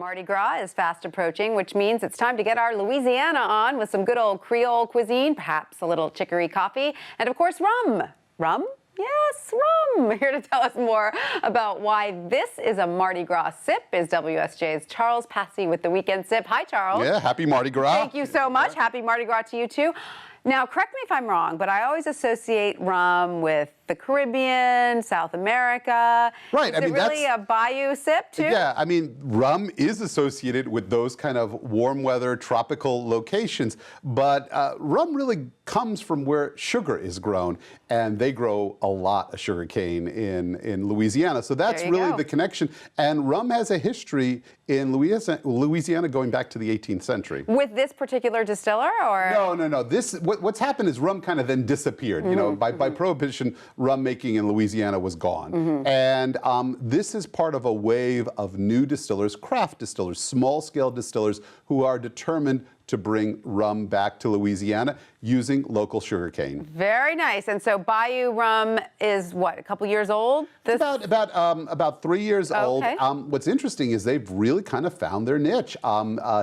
Mardi Gras is fast approaching, which means it's time to get our Louisiana on with some good old Creole cuisine, perhaps a little chicory coffee, and of course rum. Rum? Yes, rum. Here to tell us more about why this is a Mardi Gras sip is WSJ's Charles Passy with the Weekend Sip. Hi, Charles. Yeah, happy Mardi Gras. Thank you so much. Happy Mardi Gras to you, too. Now, correct me if I'm wrong, but I always associate rum with the Caribbean, South America. Right. Is it really a bayou sip, too? Yeah, I mean, rum is associated with those kind of warm weather, tropical locations, but rum really comes from where sugar is grown, and they grow a lot of sugar cane in Louisiana. So that's really the connection. And rum has a history in Louisiana going back to the 18th century. With this particular distiller, or? No. What's happened is rum kind of then disappeared. You know, by Prohibition, rum making in Louisiana was gone. And this is part of a wave of new distillers, craft distillers, small-scale distillers who are determined to bring rum back to Louisiana using local sugarcane. Very nice. And so Bayou Rum is what, a couple years old? About 3 years old. Okay. What's interesting is they've really kind of found their niche.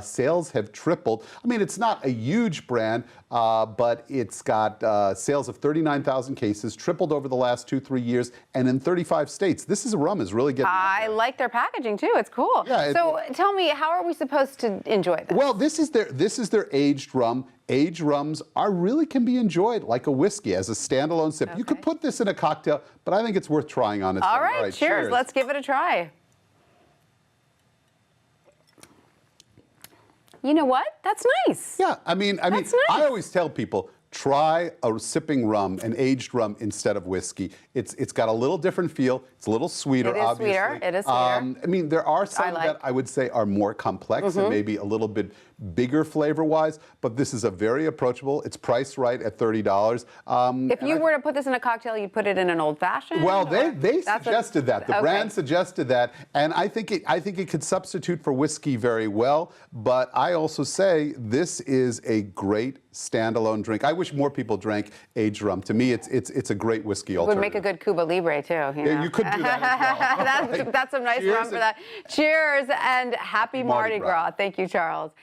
Sales have tripled. I mean, it's not a huge brand, but it's got sales of 39,000 cases, tripled over the last 2-3 years, and in 35 states. This is a rum is really getting. I like their packaging too. It's cool. Yeah, so tell me, how are we supposed to enjoy this? Well, this is their aged rum. Aged rums can be enjoyed like a whiskey as a standalone sip. You could put this in a cocktail, but I think it's worth trying on its own. All right, cheers. Let's give it a try. You know what? That's nice. Yeah, I mean, nice. I always tell people, try a sipping rum, an aged rum, instead of whiskey. It's got a little different feel. It's a little sweeter, obviously. It is sweeter. I mean, there are some that I would say are more complex and maybe a little bit bigger flavor-wise, but this is a very approachable. It's priced right at $30. If you were to put this in a cocktail, you'd put it in an old-fashioned? Well, they suggested that. The brand suggested that, and I think it could substitute for whiskey very well, but I also say this is a great standalone drink. I wish more people drank aged rum. To me, it's a great whiskey alternative. It would make a good Cuba Libre, too. Yeah, you could do that as well. That's some nice rum for that. Cheers, and happy Mardi Gras. Thank you, Charles.